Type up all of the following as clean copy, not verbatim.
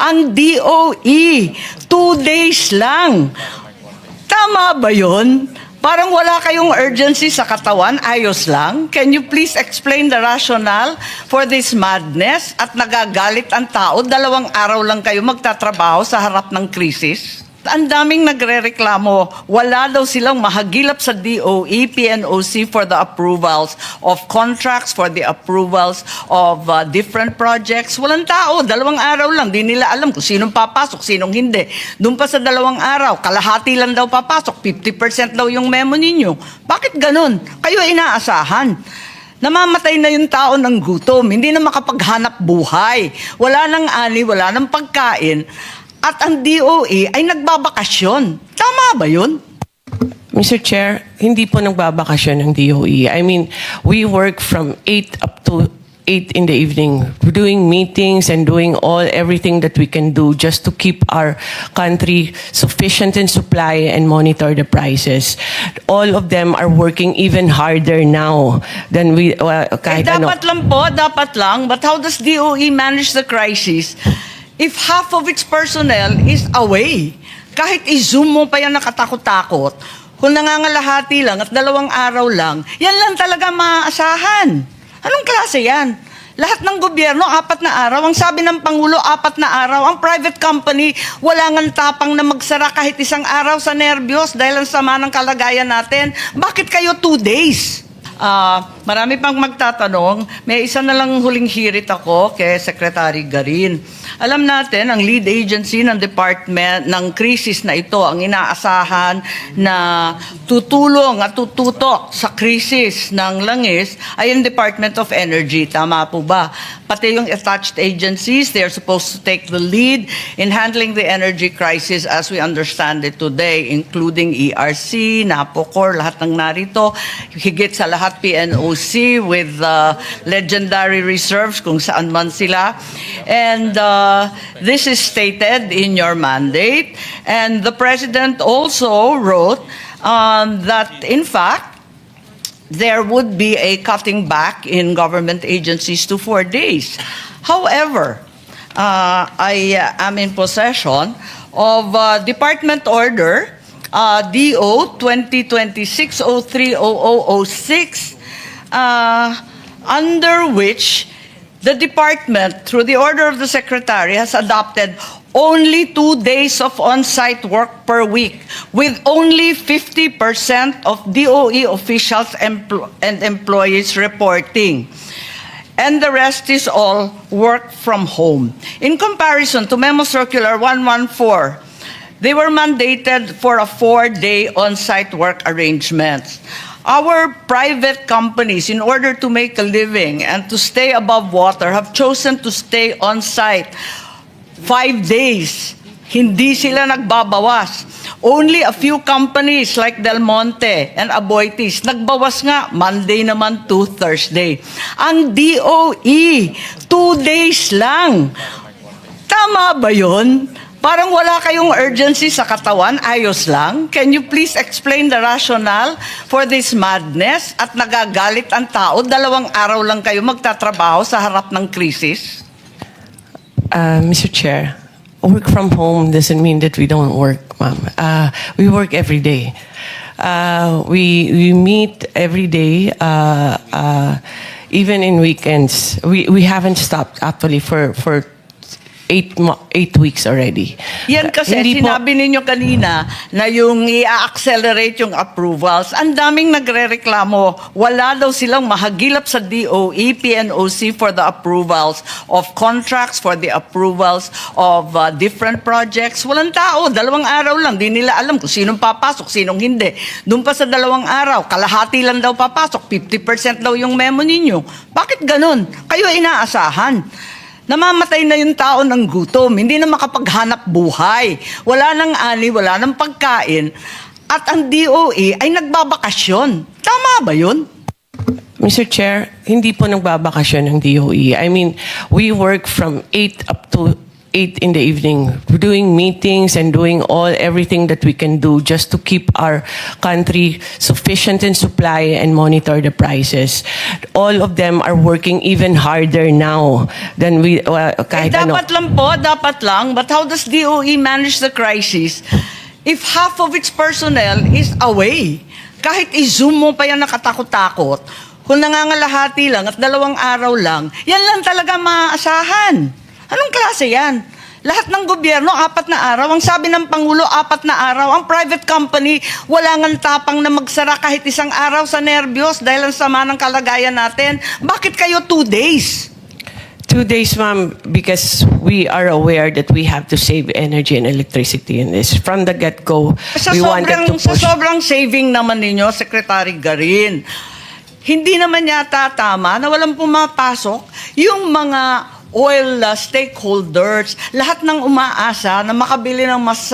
Ang DOE, 2 days lang. Tama ba yun? Parang wala kayong urgency sa katawan, ayos lang. Can you please explain the rationale for this madness? At nagagalit ang tao, 2 araw lang kayo magtatrabaho sa harap ng krisis? Ang daming nagre-reklamo, wala daw silang mahagilap sa DOE, PNOC for the approvals of contracts, for the approvals of different projects. Walang tao, 2 araw lang, di nila alam kung sinong papasok, sinong hindi. Doon pa sa 2 araw, kalahati lang daw papasok, 50% daw yung memo ninyo. Bakit ganun? Kayo inaasahan. Namamatay na yung tao ng gutom, hindi na makapaghanap buhay. Wala nang ani, wala nang pagkain. At ang DOE ay nagbabakasyon. Tama ba yun? Mr. Chair, hindi po nagbabakasyon ng DOE. I mean, we work from 8 up to 8 in the evening, doing meetings and doing everything that we can do just to keep our country sufficient in supply and monitor the prices. All of them are working even harder now than we kahit dapat lang po, dapat lang. But how does DOE manage the crisis if half of its personnel is away? Kahit i-zoom mo pa yan nakatakot-takot, kung nangangalahati lang at 2 araw lang, yan lang talaga maaasahan. Anong klase yan? Lahat ng gobyerno, 4 na araw. Ang sabi ng Pangulo, 4 na araw. Ang private company, wala ngang tapang na magsara kahit 1 araw sa nerbiyos dahil ang sama ng kalagayan natin. Bakit kayo 2 days? Marami pang magtatanong. May isa na lang huling hirit ako kay Secretary Garin. Alam natin, ang lead agency ng department ng krisis na ito, ang inaasahan na tutulong at tututok sa krisis ng langis ay ang Department of Energy. Tama po ba? Pati yung attached agencies, they are supposed to take the lead in handling the energy crisis as we understand it today, including ERC, NAPOCOR, lahat ng narito, higit sa lahat PNOC with legendary reserves kung saan man sila. And this is stated in your mandate. And the President also wrote that, in fact, there would be a cutting back in government agencies to 4 days. However, I am in possession of Department Order DO 2026-03-0006, under which the department, through the order of the Secretary, has adopted only 2 days of on-site work per week, with only 50% of DOE officials and employees reporting. And the rest is all work from home. In comparison to Memo Circular 114, they were mandated for a 4-day on-site work arrangement. Our private companies, in order to make a living and to stay above water, have chosen to stay on-site 5 days. Hindi sila nagbabawas. Only a few companies like Del Monte and Aboitiz, nagbawas nga, Monday naman to Thursday. Ang DOE, 2 days lang. Tama ba yun? Parang wala kayong urgency sa katawan, ayos lang. Can you please explain the rationale for this madness? At nagagalit ang tao, 2 araw lang kayo magtatrabaho sa harap ng krisis? Mr. Chair, work from home doesn't mean that we don't work, ma'am. We work every day. We meet every day, even in weekends. We haven't stopped actually for 8 weeks already. Yan kasi sinabi ninyo kanina na yung i-accelerate yung approvals. Ang daming nagre-reklamo. Wala daw silang mahagilap sa DOE, PNOC for the approvals of contracts, for the approvals of different projects. Walang tao. 2 araw lang. Di nila alam kung sinong papasok, sinong hindi. Doon pa sa 2 araw, kalahati lang daw papasok. 50% daw yung memo ninyo. Bakit ganun? Kayo inaasahan. Namamatay na yung tao ng gutom, hindi na makapaghanap buhay. Wala nang ani, wala nang pagkain. At ang DOE ay nagbabakasyon. Tama ba yun? Mr. Chair, hindi po nagbabakasyon ng DOE. I mean, we work from 8 up to 8 in the evening, doing meetings and doing everything that we can do just to keep our country sufficient in supply and monitor the prices. All of them are working even harder now than we kahit ano. Dapat lang po, dapat lang. But how does DOE manage the crisis if half of its personnel is away? Kahit i-zoom mo pa yan nakatakot-takot, kung nangangalahati lang at 2 araw lang, yan lang talaga maaasahan. Anong klase yan? Lahat ng gobyerno, 4 na araw. Ang sabi ng Pangulo, 4 na araw. Ang private company, wala ngang tapang na magsara kahit 1 araw sa nervyos dahil ang sama ng kalagayan natin. Bakit kayo 2 days? 2 days, ma'am, because we are aware that we have to save energy and electricity in this. From the get-go, we wanted to Sa push. sobrang saving naman ninyo, Secretary Garin, hindi naman yata tama na walang pumapasok yung mga oil stakeholders, lahat ng umaasa na makabili ng mas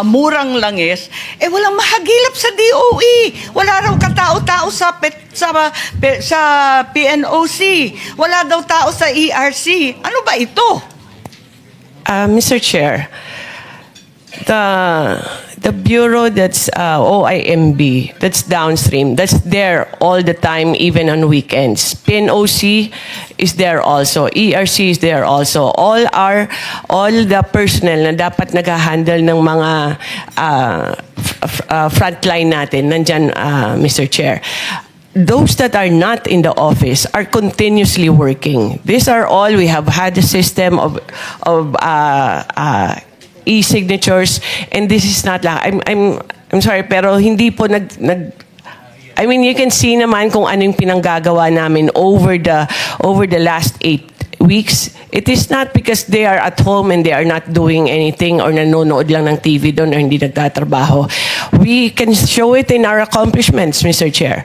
murang langis, walang mahagilap sa DOE. Wala raw katao-tao sa PNOC. Wala daw tao sa ERC. Ano ba ito? Mr. Chair, the bureau that's OIMB, that's downstream, that's there all the time, even on weekends. PNOC is there also. ERC is there also. All the personnel na dapat nag-handle ng mga frontline natin, nandyan, Mr. Chair. Those that are not in the office are continuously working. These are all, we have had a system of e-signatures, and this is not lang. I'm sorry, pero hindi po I mean, you can see naman kung ano yung pinanggagawa namin over the last 8 weeks. It is not because they are at home and they are not doing anything or nanonood lang ng TV doon or hindi nagtatrabaho. We can show it in our accomplishments, Mr. Chair.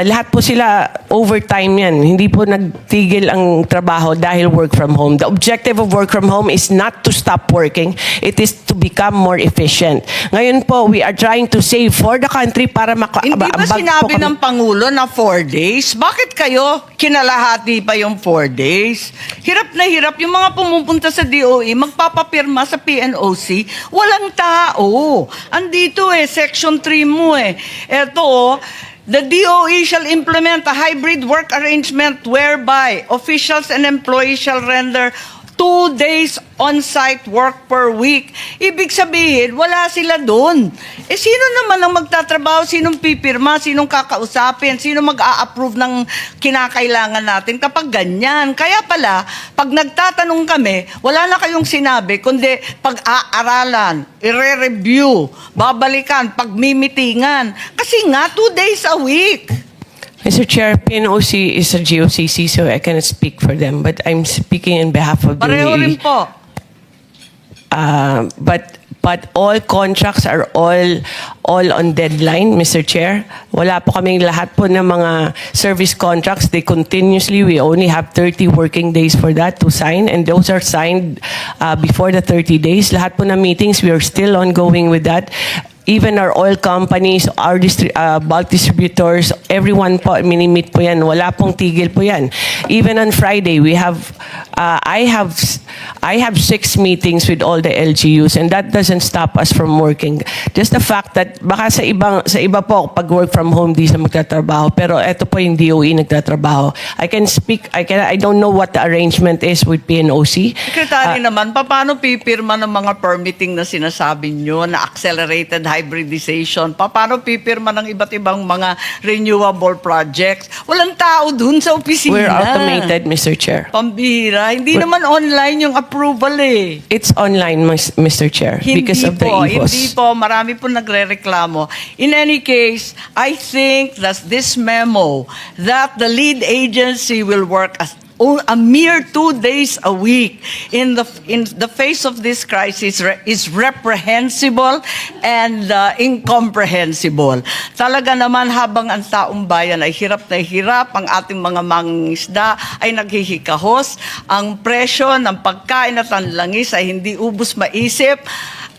Lahat po sila overtime yan. Hindi po nagtigil ang trabaho dahil work from home. The objective of work from home is not to stop working. It is to become more efficient. Ngayon po, we are trying to save for the country para Hindi ba sinabi ng Pangulo na 4 days? Bakit kayo kinalahati pa yung 4 days? Hirap na hirap. Yung mga pumupunta sa DOE, magpapapirma sa PNOC, walang tao. Andito Section 3 mo Eto the DOE shall implement a hybrid work arrangement whereby officials and employees shall render 2 days on-site work per week. Ibig sabihin, wala sila doon. Sino naman ang magtatrabaho? Sinong pipirma? Sinong kakausapin? Sino mag-a-approve ng kinakailangan natin kapag ganyan? Kaya pala, pag nagtatanong kami, wala na kayong sinabi, kundi pag-aaralan, i-review, babalikan, pagmimitingan. Kasi nga, 2 days a week. Mr. Chair, PNOC is a GOCC, so I cannot speak for them, but I'm speaking in behalf of the Pareho rin po. But all contracts are all on deadline, Mr. Chair. Wala po kaming lahat po ng mga service contracts. We only have 30 working days for that to sign, and those are signed before the 30 days. Lahat po ng meetings, we are still ongoing with that. Even our oil companies, our bulk distributors, everyone po, minimit po yan. Wala pong tigil po yan. Even on Friday, I have 6 meetings with all the LGUs, and that doesn't stop us from working. Just the fact that baka sa iba po, pag work from home, di sa magtatrabaho. Pero eto po yung DOE nagtatrabaho. I don't know what the arrangement is with PNOC. Secretary naman, paano pipirma ng mga permitting na sinasabi nyo na accelerated hybridization? Paano pipirma ng iba't ibang mga renewable projects? Walang tao dun sa opisina. We're automated, Mr. Chair. Pambira. Hindi naman online yung approval It's online, Mr. Chair, because of the EVOS. Hindi po. Marami po nagre-reklamo. In any case, I think that this memo that the lead agency will work as a mere 2 days a week in the face of this crisis is reprehensible and incomprehensible. Talaga naman habang ang taong bayan ay hirap na hirap, ang ating mga mangingisda ay naghihikahos, ang presyo ng pagkain at ang langis ay hindi ubos maisip,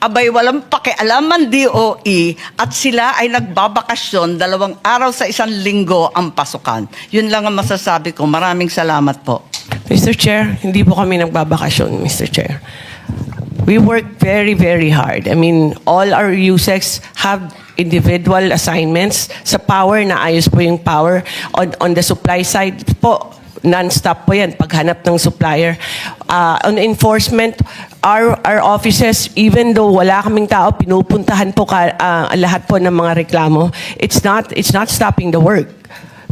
abay walang pakialam ang DOE at sila ay nagbabakasyon 2 araw sa 1 linggo ang pasukan. Yun lang ang masasabi ko. Maraming salamat po. Mr. Chair, hindi po kami nagbabakasyon, Mr. Chair. We work very, very hard. I mean, all our USECs have individual assignments. Sa power, naayos po yung power. On the supply side po, non-stop po yan, paghanap ng supplier. On enforcement, our offices, even though wala kaming tao, pinupuntahan po lahat po ng mga reklamo. It's not stopping the work,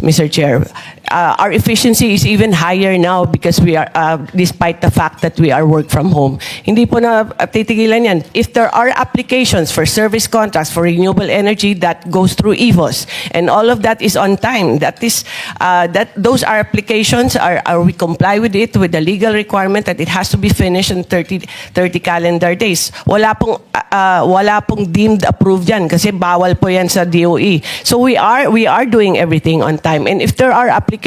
Mr. Chair. Our efficiency is even higher now because we are, despite the fact that we are work from home. Hindi po na titigilan yan. If there are applications for service contracts for renewable energy, that goes through EVOS. And all of that is on time. Those are applications, we comply with it, with the legal requirement that it has to be finished in 30 calendar days. Wala pong deemed approved yan kasi bawal po yan sa DOE. So we are doing everything on time. And if there are applications,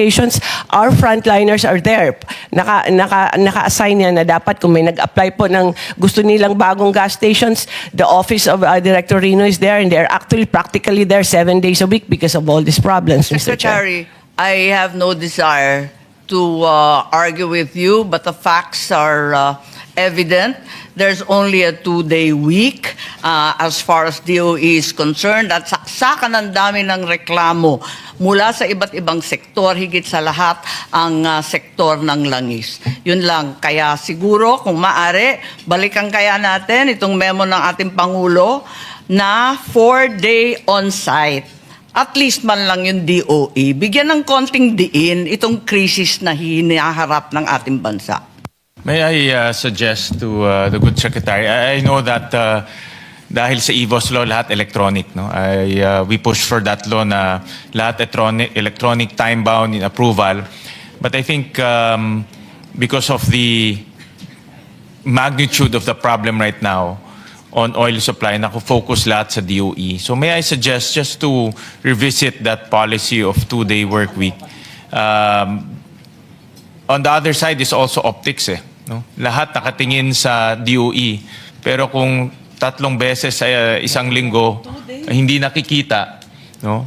our frontliners are there. Naka-assign yan na dapat kung may nag-apply po ng gusto nilang bagong gas stations, the office of Director Rino is there and they're actually practically there 7 days a week because of all these problems, Mr. Chair. Secretary, I have no desire to argue with you, but the facts are evident. There's only a 2-day week as far as DOE is concerned at saksakan ng dami ng reklamo mula sa iba't ibang sektor, higit sa lahat ang sektor ng langis. Yun lang. Kaya siguro kung maaari, balikan kaya natin itong memo ng ating Pangulo na 4-day on-site. At least man lang yung DOE. Bigyan ng konting diin itong krisis na hinaharap ng ating bansa. May I suggest to the good secretary, I know that dahil sa EVOS law, lahat electronic. No? We push for that law na lahat electronic time-bound in approval. But I think because of the magnitude of the problem right now on oil supply, nako-focus lahat sa DOE. So may I suggest just to revisit that policy of 2-day work week. On the other side is also optics eh. No? Lahat nakatingin sa DOE. Pero kung 3 beses sa isang linggo hindi nakikita, no?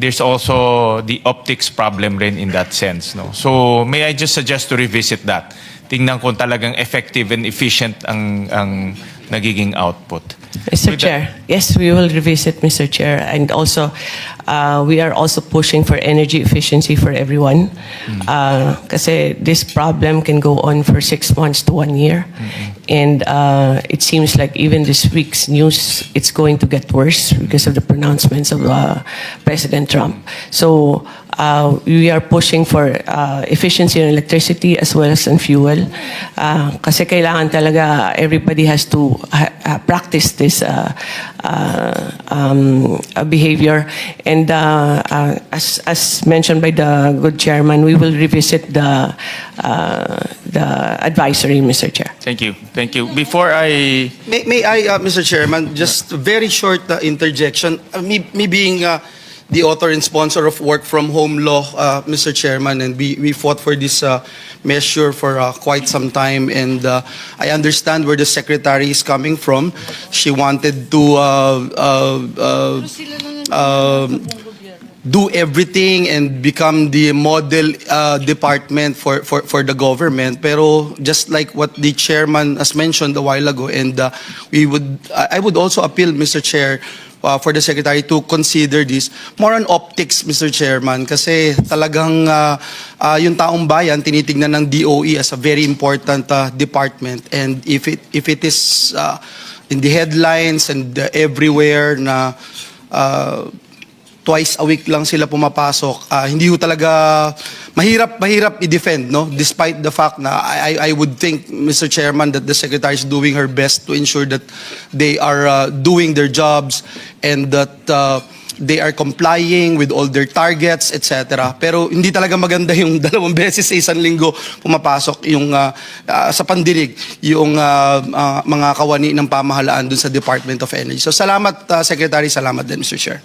There's also the optics problem rin in that sense. No? So may I just suggest to revisit that. Tingnan kung talagang effective and efficient ang nagiging output. Mr. Chair, yes, we will revisit, Mr. Chair. And also, we are also pushing for energy efficiency for everyone. Kasi this problem can go on for 6 months to 1 year. And it seems like even this week's news, it's going to get worse because of the pronouncements of President Trump. So we are pushing for efficiency in electricity as well as in fuel. Kasi kailangan talaga everybody has to practice this behavior. And as mentioned by the good chairman, we will revisit the advisory, Mr. Chair. Thank you. Thank you. Before I... May I, Mr. Chairman, just a very short interjection. Me being the author and sponsor of work from home law, Mr. Chairman, and we fought for this measure for quite some time, and I understand where the secretary is coming from. She wanted to do everything and become the model department for the government. Pero just like what the chairman has mentioned a while ago, and I would also appeal, Mr. Chair, for the secretary to consider this more on optics, Mr. Chairman, kasi talagang yung taong bayan tinitingnan ng DOE as a very important department, and if it is in the headlines and everywhere na twice a week lang sila pumapasok, hindi ho talaga mahirap i-defend, no? Despite the fact na I would think, Mr. Chairman, that the secretary is doing her best to ensure that they are doing their jobs and that they are complying with all their targets, etc. Pero hindi talaga maganda yung 2 beses sa isang linggo pumapasok yung sa pandinig yung mga kawani ng pamahalaan dun sa Department of Energy. So salamat, Secretary. Salamat din, Mr. Chair.